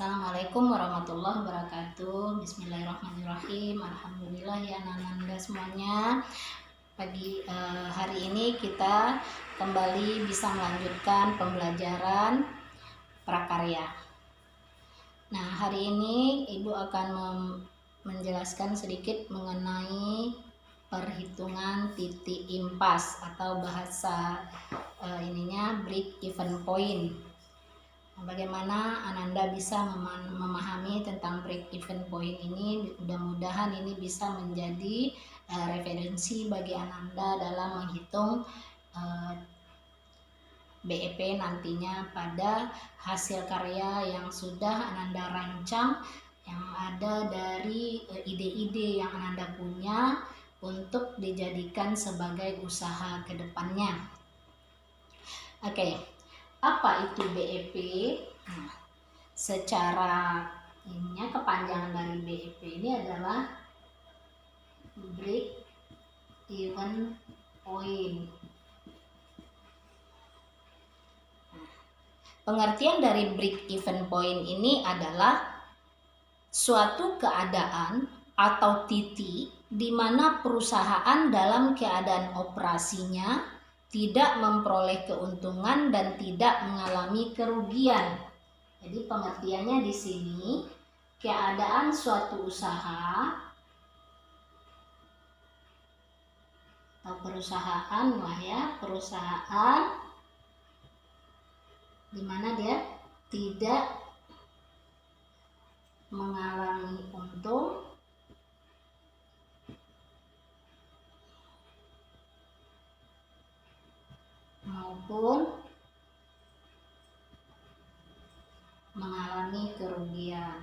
Assalamualaikum warahmatullahi wabarakatuh. Bismillahirrahmanirrahim. Alhamdulillah ya anak-anak semuanya. Hari ini kita kembali bisa melanjutkan pembelajaran prakarya. Nah, hari ini Ibu akan menjelaskan sedikit mengenai perhitungan titik impas atau bahasa break even point. Bagaimana Ananda bisa memahami tentang break even point ini? Mudah-mudahan ini bisa menjadi referensi bagi Ananda dalam menghitung BEP nantinya pada hasil karya yang sudah Ananda rancang, yang ada dari ide-ide yang Ananda punya untuk dijadikan sebagai usaha ke depannya. Oke. Apa itu BEP? Nah, secara kepanjangan dari BEP ini adalah break even point. Nah, pengertian dari break even point ini adalah suatu keadaan atau titik di mana perusahaan dalam keadaan operasinya tidak memperoleh keuntungan dan tidak mengalami kerugian. Jadi pengertiannya di sini keadaan suatu usaha atau perusahaan di mana dia tidak mengalami untung maupun mengalami kerugian.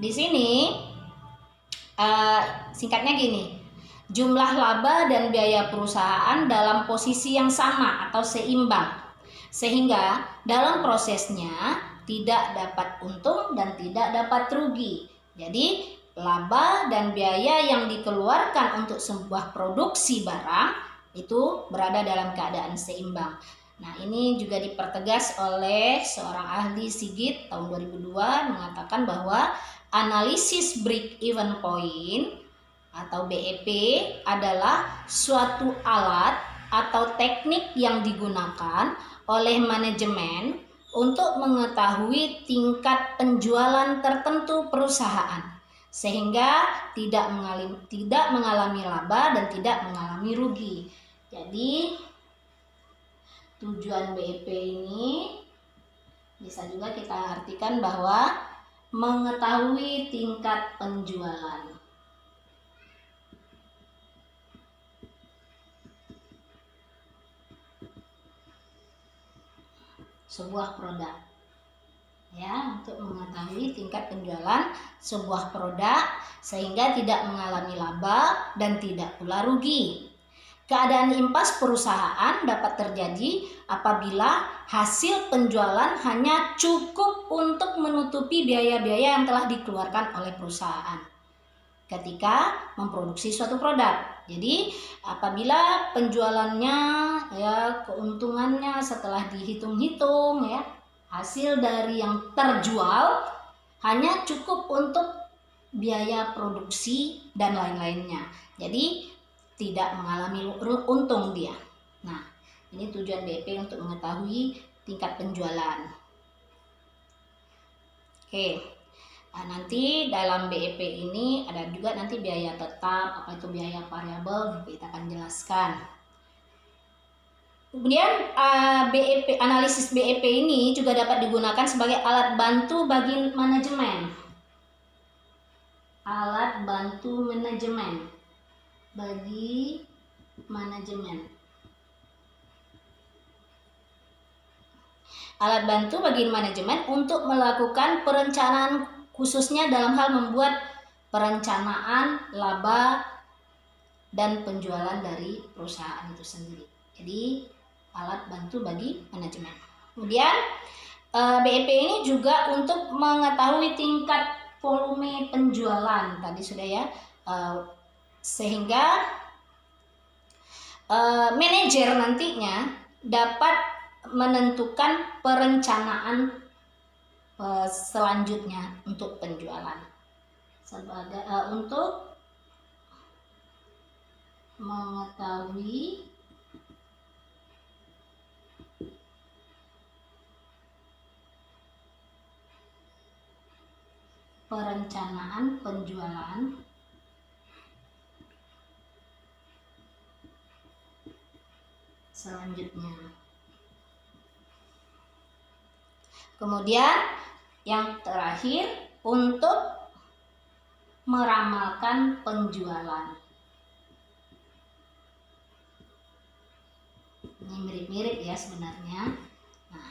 Di sini singkatnya gini, jumlah laba dan biaya perusahaan dalam posisi yang sama atau seimbang, sehingga dalam prosesnya tidak dapat untung dan tidak dapat rugi. Jadi laba dan biaya yang dikeluarkan untuk sebuah produksi barang itu berada dalam keadaan seimbang. Nah, ini juga dipertegas oleh seorang ahli Sigit tahun 2002 mengatakan bahwa analisis break even point atau BEP adalah suatu alat atau teknik yang digunakan oleh manajemen untuk mengetahui tingkat penjualan tertentu perusahaan, sehingga tidak mengalami laba dan tidak mengalami rugi. Jadi tujuan BEP ini bisa juga kita artikan bahwa mengetahui tingkat penjualan sebuah produk. Ya, untuk mengetahui tingkat penjualan sebuah produk sehingga tidak mengalami laba dan tidak pula rugi. Keadaan impas perusahaan dapat terjadi apabila hasil penjualan hanya cukup untuk menutupi biaya-biaya yang telah dikeluarkan oleh perusahaan ketika memproduksi suatu produk. Jadi apabila penjualannya keuntungannya setelah dihitung-hitung hasil dari yang terjual hanya cukup untuk biaya produksi dan lain-lainnya. Jadi tidak mengalami untung dia. Nah, ini tujuan BEP untuk mengetahui tingkat penjualan. Oke. Nah, nanti dalam BEP ini ada juga nanti biaya tetap, apa itu biaya variabel, kita akan jelaskan. Kemudian BEP, analisis BEP ini juga dapat digunakan sebagai alat bantu bagi manajemen. Alat bantu manajemen bagi manajemen. Alat bantu bagi manajemen untuk melakukan perencanaan, khususnya dalam hal membuat perencanaan laba dan penjualan dari perusahaan itu sendiri. Jadi alat bantu bagi manajemen. Kemudian BEP ini juga untuk mengetahui tingkat volume penjualan tadi sudah ya, sehingga manajer nantinya dapat menentukan perencanaan selanjutnya untuk penjualan sebagai untuk mengetahui perencanaan penjualan selanjutnya. Kemudian yang terakhir untuk meramalkan penjualan. Ini mirip-mirip ya sebenarnya. Nah,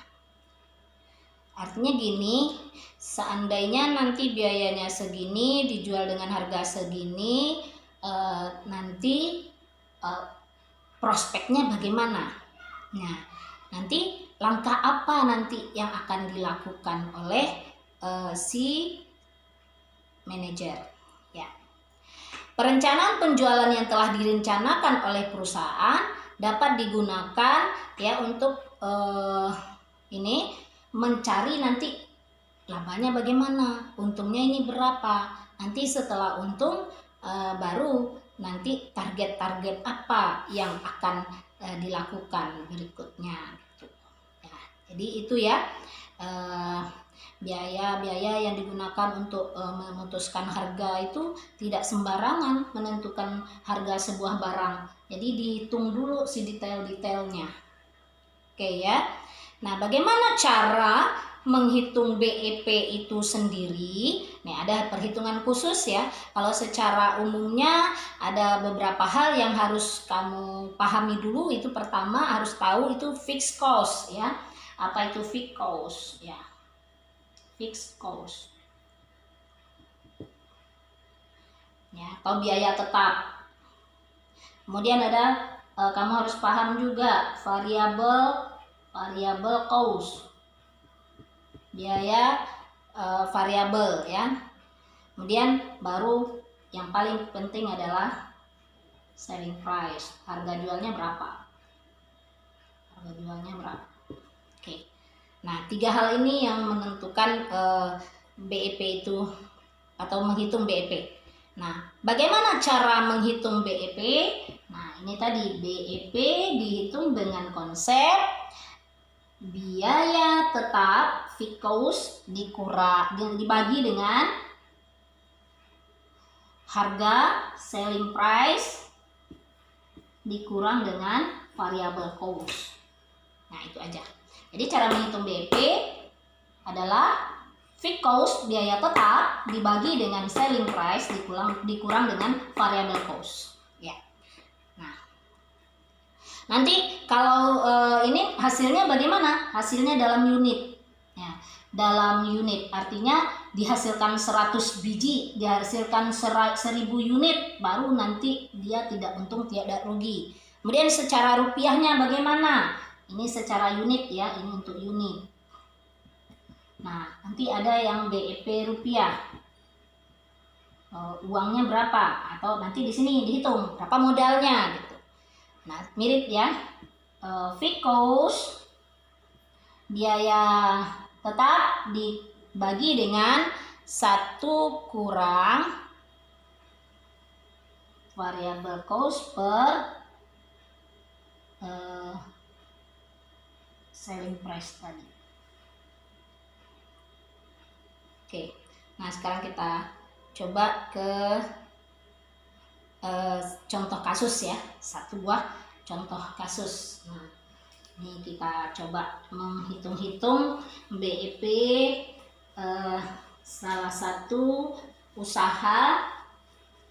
artinya gini, seandainya nanti biayanya segini, dijual dengan harga segini, nanti prospeknya bagaimana? Nah, nanti langkah apa nanti yang akan dilakukan oleh si manajer? Ya, perencanaan penjualan yang telah direncanakan oleh perusahaan dapat digunakan ya untuk ini mencari nanti labanya bagaimana, untungnya ini berapa. Nanti setelah untung baru nanti target-target apa yang akan dilakukan berikutnya gitu. Ya, jadi itu ya biaya-biaya yang digunakan untuk memutuskan harga itu tidak sembarangan menentukan harga sebuah barang. Jadi dihitung dulu si detail-detailnya. Oke ya. Nah, bagaimana cara menghitung BEP itu sendiri? Nih, ada perhitungan khusus ya. Kalau secara umumnya ada beberapa hal yang harus kamu pahami dulu. Itu pertama harus tahu itu fixed cost ya. Apa itu fixed cost ya? Fixed cost ya, atau biaya tetap. Kemudian ada kamu harus paham juga variable cost, biaya variabel ya. Kemudian baru yang paling penting adalah selling price, harga jualnya berapa, Oke. Nah, 3 hal ini yang menentukan BEP itu atau menghitung BEP. Nah, bagaimana cara menghitung BEP? Nah, ini tadi BEP dihitung dengan konsep biaya tetap fixed cost dibagi dengan harga selling price dikurang dengan variable cost. Nah, itu aja. Jadi cara menghitung BEP adalah fixed cost biaya tetap dibagi dengan selling price dikurang dengan variable cost. Ya. Nah, nanti kalau ini hasilnya bagaimana? Hasilnya dalam unit. Ya, dalam unit artinya dihasilkan 100 biji, dihasilkan 1000 unit, baru nanti dia tidak untung tidak rugi. Kemudian secara rupiahnya bagaimana? Ini secara unit ya, ini untuk unit. Nah, nanti ada yang BEP rupiah. Uangnya berapa? Atau nanti di sini dihitung berapa modalnya gitu. Nah, mirip ya. Fixed cost biaya tetap dibagi dengan 1 kurang variable cost per selling price tadi. Oke, nah sekarang kita coba ke contoh kasus ya, satu buah contoh kasus. Nah, ini kita coba menghitung-hitung BEP salah satu usaha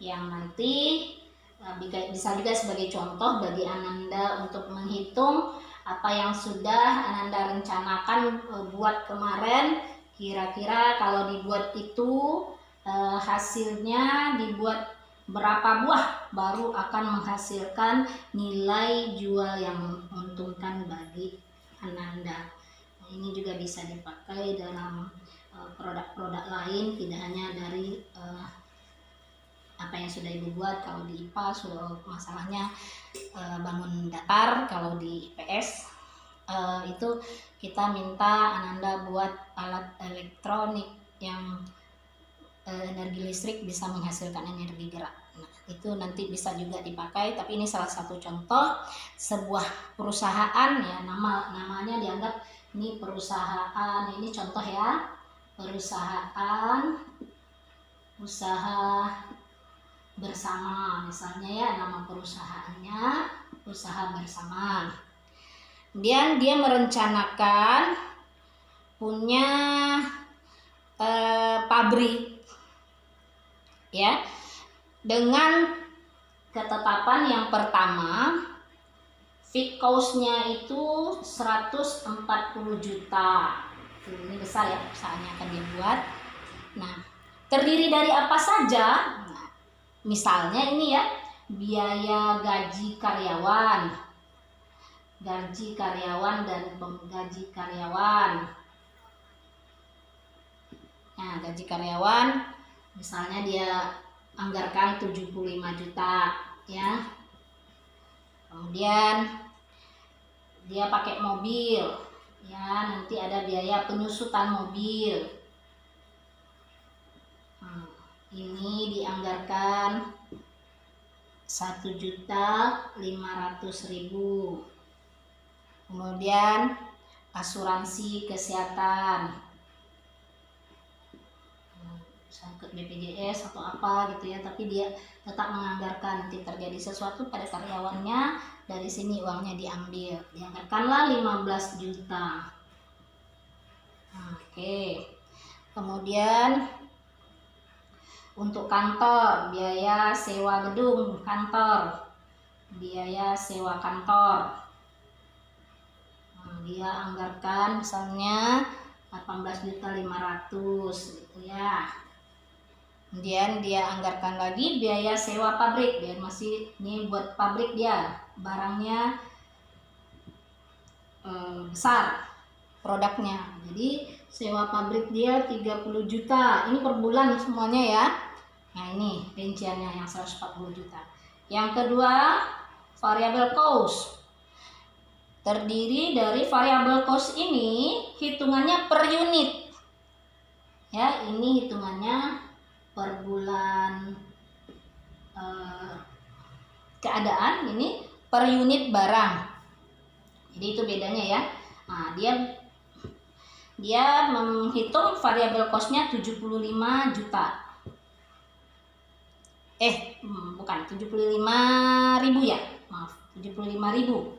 yang nanti bisa juga sebagai contoh bagi Ananda untuk menghitung apa yang sudah Ananda rencanakan buat kemarin. Kira-kira kalau dibuat itu hasilnya dibuat berapa buah baru akan menghasilkan nilai jual yang menguntungkan bagi Ananda. Nah, ini juga bisa dipakai dalam produk-produk lain, tidak hanya dari apa yang sudah Ibu buat. Kalau di IPA sudah masalahnya bangun datar, kalau di IPS itu kita minta Ananda buat alat elektronik yang energi listrik bisa menghasilkan energi gerak. Nah, itu nanti bisa juga dipakai, tapi ini salah satu contoh sebuah perusahaan ya, namanya dianggap ini perusahaan, ini contoh ya, perusahaan usaha bersama misalnya ya, nama perusahaannya usaha bersama. Kemudian dia merencanakan punya pabrik ya, dengan ketetapan yang pertama fixed cost-nya itu 140 juta. Ini besar ya perusahaannya akan dibuat. Nah, terdiri dari apa saja? Nah, misalnya ini ya, biaya gaji karyawan dan penggaji karyawan. Nah, gaji karyawan misalnya dia anggarkan 75 juta ya. Kemudian dia pakai mobil ya, nanti ada biaya penyusutan mobil. Ini dianggarkan 1.500.000. Kemudian asuransi kesehatan, ke BPJS atau apa gitu ya, tapi dia tetap menganggarkan nanti terjadi sesuatu pada karyawannya, dari sini uangnya diambil, dianggarkanlah 15 juta. Oke. Kemudian untuk kantor, biaya sewa gedung kantor, biaya sewa kantor, dia anggarkan misalnya 18.500.000 gitu ya. Kemudian dia anggarkan lagi biaya sewa pabrik, dia masih ini buat pabrik, dia barangnya besar produknya, jadi sewa pabrik dia 30 juta, ini per bulan semuanya ya. Nah, ini rinciannya yang 140 juta. Yang kedua, variable cost. Terdiri dari variable cost ini hitungannya per unit. Ya, ini hitungannya per bulan keadaan, ini per unit barang. Jadi itu bedanya ya. Nah, dia menghitung variable cost-nya 75 juta. Bukan 75.000 ya. Maaf, 75.000.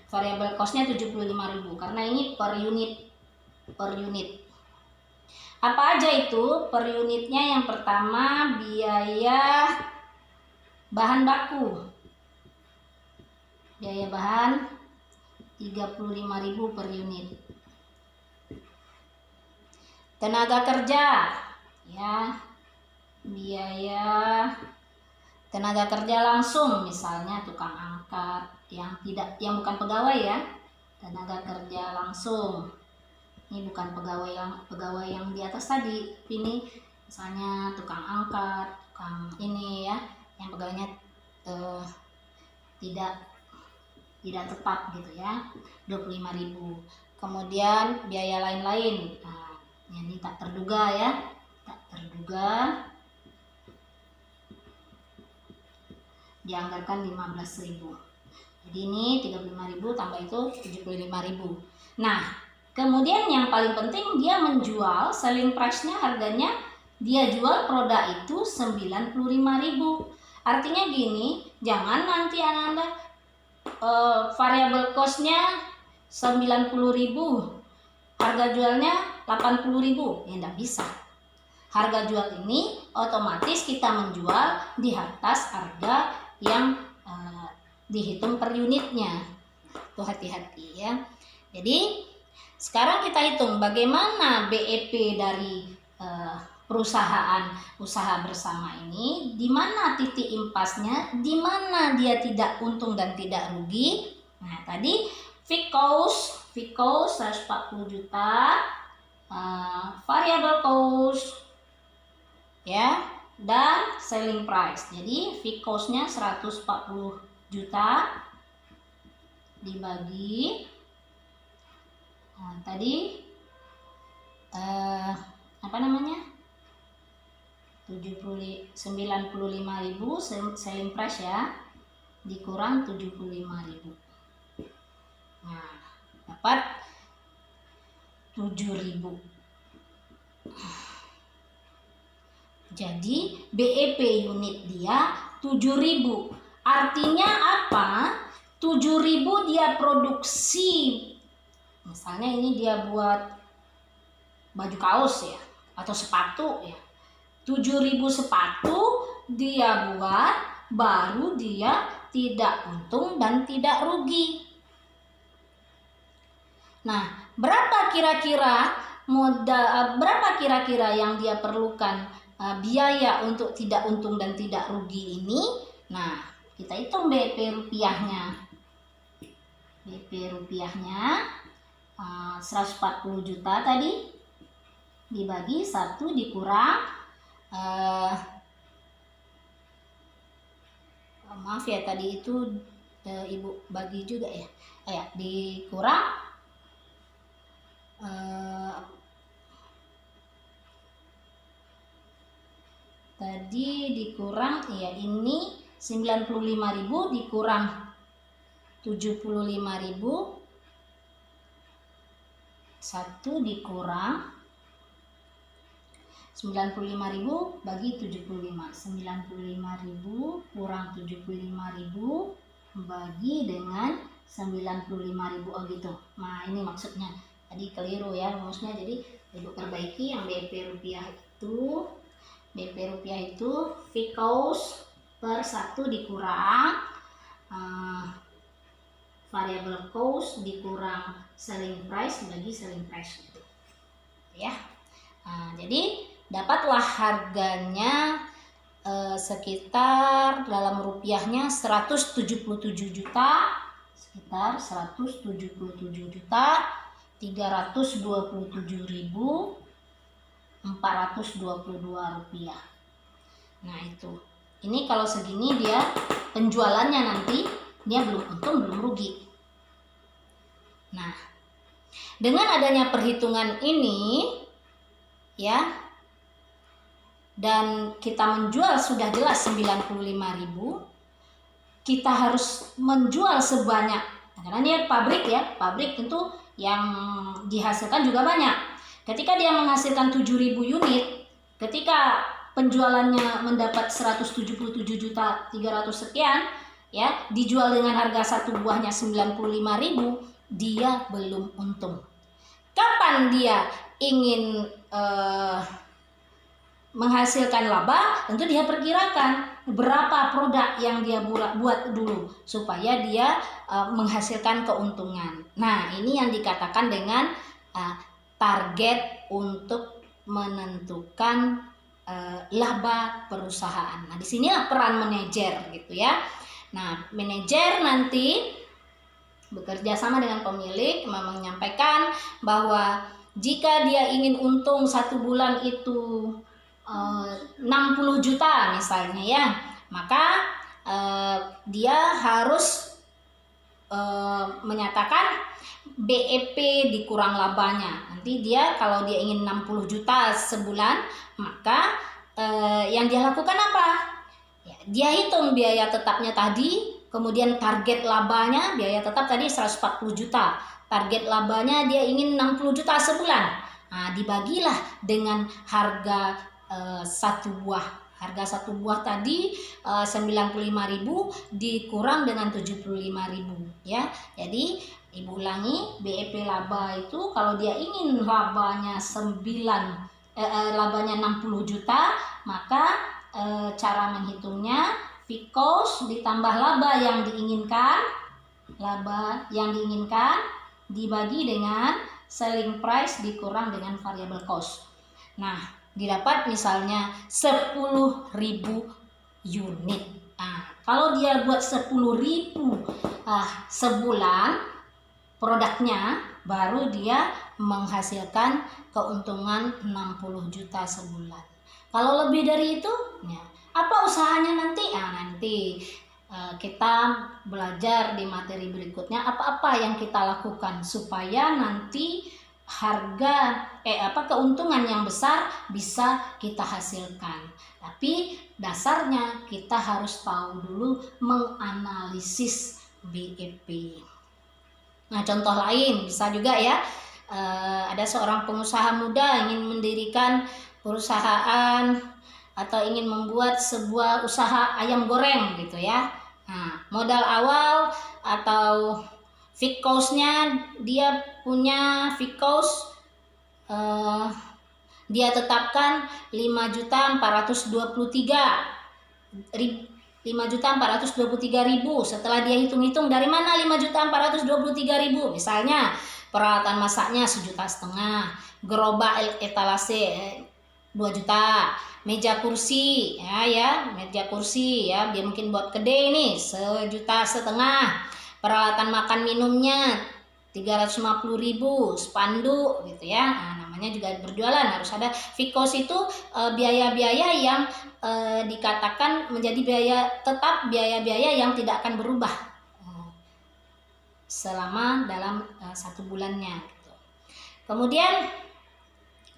Variable cost-nya 75.000 karena ini per unit. Apa aja itu per unitnya? Yang pertama biaya bahan baku. Biaya bahan 35.000 per unit. Tenaga kerja ya, biaya tenaga kerja langsung, misalnya tukang angkat yang bukan pegawai ya, tenaga kerja langsung. Ini bukan pegawai yang di atas tadi, ini misalnya tukang angkat, tukang ini ya, yang pegawainya tidak tetap gitu ya, 25.000. Kemudian biaya lain-lain, nah, ini tak terduga ya, dianggarkan 15.000. Jadi ini 35.000 tambah itu 75.000. Nah, kemudian yang paling penting dia menjual, selling price-nya, harganya dia jual produk itu 95.000. Artinya gini, jangan nanti Anda variable cost-nya 90.000, harga jualnya 80.000, ya enggak bisa. Harga jual ini otomatis kita menjual di atas harga yang dihitung per unitnya. Tuh hati-hati ya. Jadi sekarang kita hitung bagaimana BEP dari perusahaan usaha bersama ini, di mana titik impasnya, di mana dia tidak untung dan tidak rugi. Nah, tadi fixed cost 140 juta, variable cost ya dan selling price. Jadi fixed cost-nya 140 juta dibagi tadi apa namanya 95.000 selling price ya, dikurang 75.000. Nah, dapat 7.000. Jadi BEP unit dia 7.000. Artinya apa? 7.000 dia produksi. Misalnya ini dia buat baju kaos ya, atau sepatu ya. 7.000 sepatu dia buat, baru dia tidak untung dan tidak rugi. Nah, berapa kira-kira yang dia perlukan biaya untuk tidak untung dan tidak rugi ini? Nah, kita hitung BEP rupiahnya. BEP rupiahnya 140 juta tadi dibagi 1 dikurang maaf ya, tadi itu Ibu bagi juga ya. Dikurang tadi dikurang ya, ini 95.000 dikurang 75.000, 1 dikurang 95.000 bagi 75. 95.000 kurang 75.000 bagi dengan 95.000. Oh gitu. Nah, ini maksudnya. Tadi keliru ya rumusnya, jadi Ibu perbaiki. Yang BEP rupiah itu fixed cost per 1 dikurang variable cost dikurang selling price bagi selling price gitu. Ya. Jadi dapatlah harganya sekitar dalam rupiahnya 177 juta, sekitar 177.327.422 rupiah. Nah itu, ini kalau segini dia penjualannya nanti dia belum untung belum rugi. Nah, dengan adanya perhitungan ini ya, dan kita menjual sudah jelas 95.000, kita harus menjual sebanyak, karena ini pabrik ya, pabrik tentu yang dihasilkan juga banyak. Ketika dia menghasilkan 7.000 unit, ketika penjualannya mendapat 177.300 sekian ya, dijual dengan harga satu buahnya 95.000, dia belum untung. Kapan dia ingin menghasilkan laba? Tentu dia perkirakan berapa produk yang dia buat dulu supaya dia menghasilkan keuntungan. Nah, ini yang dikatakan dengan target untuk menentukan laba perusahaan. Nah, disinilah peran manajer gitu ya. Nah, manajer nanti bekerja sama dengan pemilik menyampaikan bahwa jika dia ingin untung satu bulan itu 60 juta misalnya ya, maka dia harus menyatakan BEP dikurang labanya. Nanti dia kalau dia ingin 60 juta sebulan, maka yang dia lakukan apa? Ya, dia hitung biaya tetapnya tadi, kemudian target labanya, biaya tetap tadi 140 juta. Target labanya dia ingin 60 juta sebulan. Nah, dibagilah dengan harga satu buah. Harga satu buah tadi 95.000 dikurang dengan 75.000 ya. Jadi Ibu ulangi, BEP laba itu kalau dia ingin labanya 60 juta, maka cara menghitungnya fixed cost ditambah laba yang diinginkan dibagi dengan selling price dikurang dengan variable cost. Nah, didapat misalnya 10.000 unit. Nah, kalau dia buat 10.000 sebulan produknya, baru dia menghasilkan keuntungan 60 juta sebulan. Kalau lebih dari itu, ya, apa usahanya nanti? Nanti kita belajar di materi berikutnya apa-apa yang kita lakukan supaya nanti keuntungan yang besar bisa kita hasilkan. Tapi dasarnya kita harus tahu dulu menganalisis BEP. Nah, contoh lain bisa juga ya, ada seorang pengusaha muda ingin mendirikan perusahaan atau ingin membuat sebuah usaha ayam goreng gitu ya. Nah, modal awal atau fixed cost-nya dia punya fixed cost, dia tetapkan 5.423.000. Setelah dia hitung-hitung dari mana 5.423.000, misalnya peralatan masaknya 1,5 juta, gerobak etalase 2 juta, meja kursi meja kursi ya, dia mungkin buat kedai ini 1,5 juta, peralatan makan minumnya 350.000, spanduk gitu ya. Namanya juga berjualan harus ada fixed cost. Itu biaya-biaya yang dikatakan menjadi biaya tetap, biaya-biaya yang tidak akan berubah selama dalam 1 bulannya gitu. Kemudian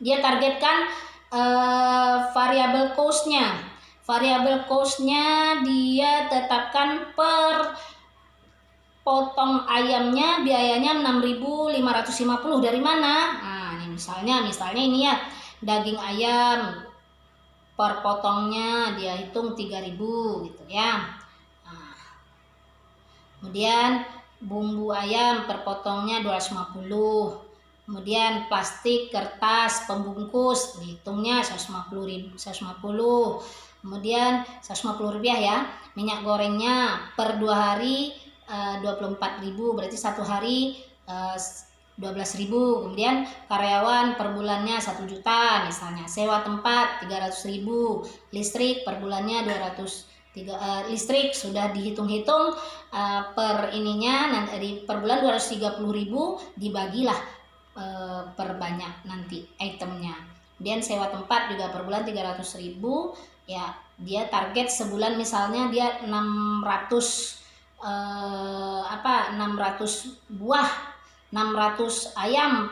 dia targetkan variable cost-nya. Variable cost-nya dia tetapkan per potong ayamnya biayanya 6.550. Dari mana? Ini misalnya ini ya, daging ayam per potongnya dia hitung 3.000 gitu ya. Kemudian bumbu ayam per potongnya 250. Kemudian plastik, kertas, pembungkus dihitungnya 150. Kemudian 150 rupiah ya. Minyak gorengnya per 2 hari 24.000, berarti 1 hari 12.000. Kemudian karyawan per bulannya 1 juta misalnya. Sewa tempat 300.000. Listrik per bulannya 200. Listrik sudah dihitung-hitung per ininya, nanti per bulan 230.000, dibagilah per banyak nanti itemnya. Kemudian sewa tempat juga per bulan 300.000 ya. Dia target sebulan misalnya dia 600 buah, 600 ayam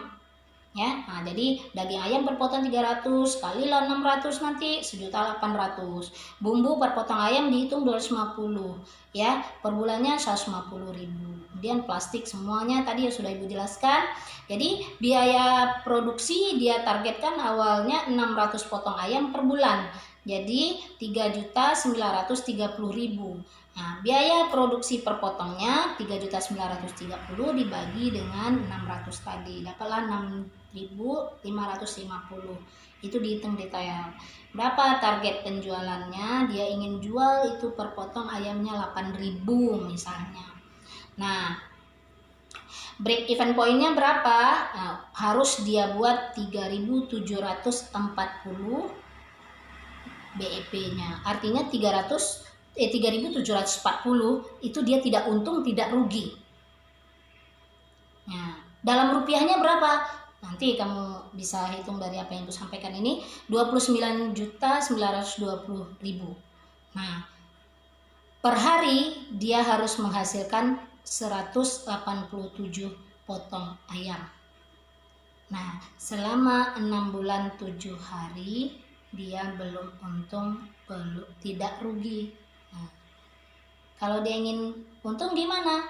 ya. Jadi daging ayam per potong 300 kali lah 600 nanti 1.800.000. Bumbu per potong ayam dihitung 250 ya, per bulannya 150.000. Kemudian plastik semuanya tadi sudah Ibu jelaskan. Jadi biaya produksi dia targetkan awalnya 600 potong ayam per bulan, jadi 3.930.000. Nah, biaya produksi per potongnya 3.930 dibagi dengan 600 tadi, dapatlah 6.550. Itu dihitung detail. Berapa target penjualannya? Dia ingin jual itu per potong ayamnya 8.000 misalnya. Nah, break even point-nya berapa? Nah, harus dia buat 3.740 BEP-nya. Artinya 3.740 itu dia tidak untung, tidak rugi. Nah, dalam rupiahnya berapa? Nanti kamu bisa hitung dari apa yang aku sampaikan ini, 29.920.000. Nah, per hari dia harus menghasilkan 187 potong ayam. Nah, selama 6 bulan 7 hari dia belum untung, tidak rugi. Nah, kalau dia ingin untung gimana?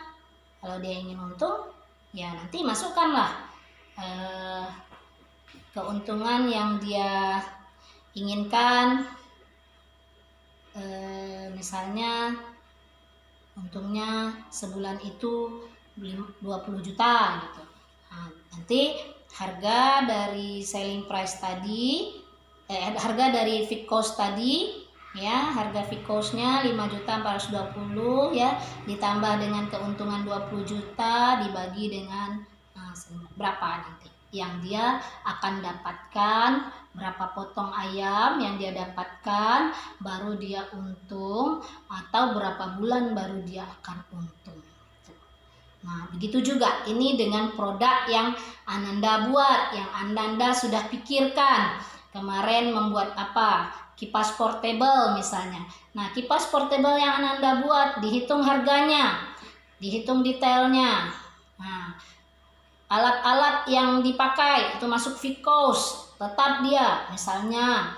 Kalau dia ingin untung, ya nanti masukkanlah keuntungan yang dia inginkan. Misalnya untungnya sebulan itu 20 juta gitu. Nah, nanti harga dari selling price tadi, harga dari fixed cost tadi ya, harga fixed cost-nya 5.420 ya, ditambah dengan keuntungan 20 juta dibagi dengan berapa nanti yang dia akan dapatkan, berapa potong ayam yang dia dapatkan baru dia untung, atau berapa bulan baru dia akan untung. Nah, begitu juga ini dengan produk yang Ananda buat, yang Ananda sudah pikirkan. kemarin membuat apa? Kipas portable misalnya. Nah, kipas portable yang Ananda buat, dihitung harganya, dihitung detailnya. Nah, alat-alat yang dipakai itu masuk fixed cost, tetap dia, misalnya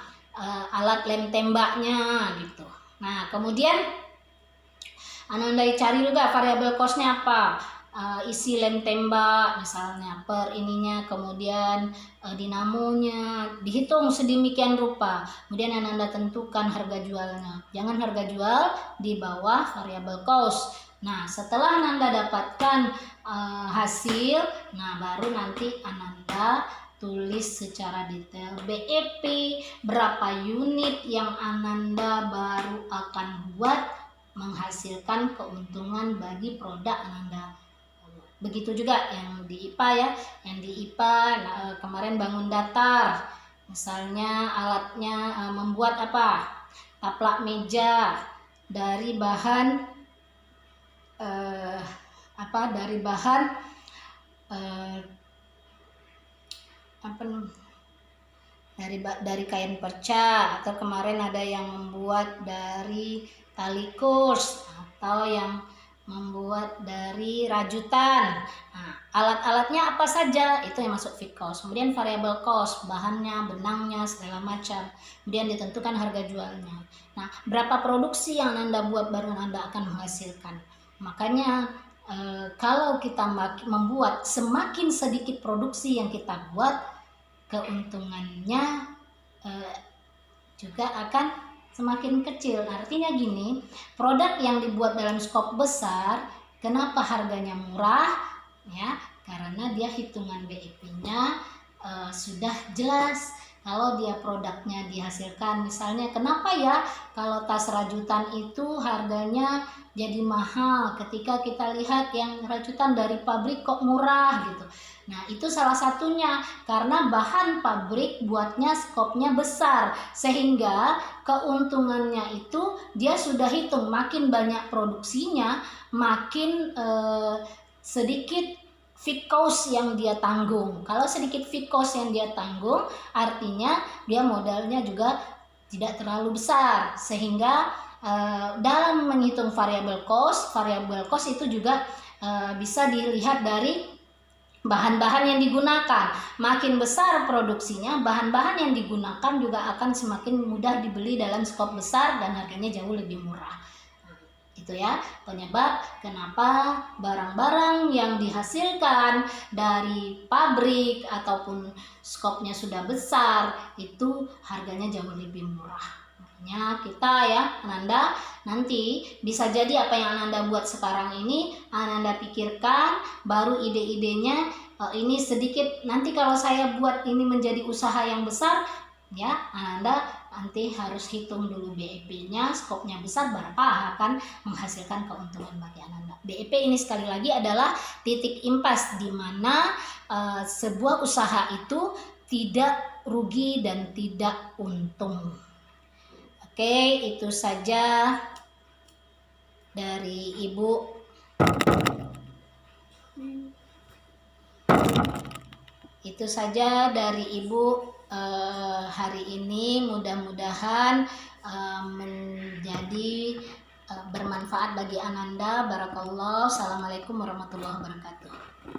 alat lem tembaknya gitu. Nah, kemudian Ananda cari juga variabel cost-nya apa, isi lem tembak misalnya per ininya, kemudian dinamonya dihitung sedemikian rupa, kemudian Ananda tentukan harga jualnya. Jangan harga jual di bawah variabel cost. Nah, setelah Ananda dapatkan hasil, nah baru nanti Ananda tulis secara detail BEP, berapa unit yang Ananda baru akan buat menghasilkan keuntungan bagi produk Ananda. Begitu juga yang di IPA ya, yang di IPA kemarin bangun datar, misalnya alatnya membuat apa, taplak meja dari bahan dari kain perca, atau kemarin ada yang membuat dari tali kurs, atau yang membuat dari rajutan. Nah, alat-alatnya apa saja itu yang masuk fixed cost. Kemudian variable cost, bahannya, benangnya, segala macam. Kemudian ditentukan harga jualnya. Nah, berapa produksi yang Anda buat baru Anda akan menghasilkan. Makanya kalau kita membuat semakin sedikit produksi yang kita buat, keuntungannya juga akan semakin kecil. Artinya gini, produk yang dibuat dalam skop besar, kenapa harganya murah? Ya, karena dia hitungan BEP-nya sudah jelas. Kalau dia produknya dihasilkan, misalnya kenapa ya kalau tas rajutan itu harganya jadi mahal ketika kita lihat yang rajutan dari pabrik kok murah gitu. Nah, itu salah satunya karena bahan pabrik buatnya skopnya besar, sehingga keuntungannya itu dia sudah hitung, makin banyak produksinya makin sedikit fixed cost yang dia tanggung. Kalau sedikit fixed cost yang dia tanggung, artinya dia modalnya juga tidak terlalu besar, sehingga dalam menghitung variable cost itu juga bisa dilihat dari bahan-bahan yang digunakan. Makin besar produksinya, bahan-bahan yang digunakan juga akan semakin mudah dibeli dalam skop besar dan harganya jauh lebih murah. Itu ya penyebab kenapa barang-barang yang dihasilkan dari pabrik ataupun skopnya sudah besar itu harganya jauh lebih murah. Makanya kita ya Ananda nanti bisa jadi apa yang Ananda buat sekarang ini Ananda pikirkan, baru ide-idenya ini sedikit, nanti kalau saya buat ini menjadi usaha yang besar ya, Ananda nanti harus hitung dulu BEP-nya, skopnya besar, berapa akan menghasilkan keuntungan bagi Ananda. BEP ini sekali lagi adalah titik impas di mana sebuah usaha itu tidak rugi dan tidak untung. Oke, itu saja dari Ibu. Itu saja dari Ibu hari ini, mudah-mudahan menjadi bermanfaat bagi Ananda. Barakallah. Assalamualaikum warahmatullahi wabarakatuh.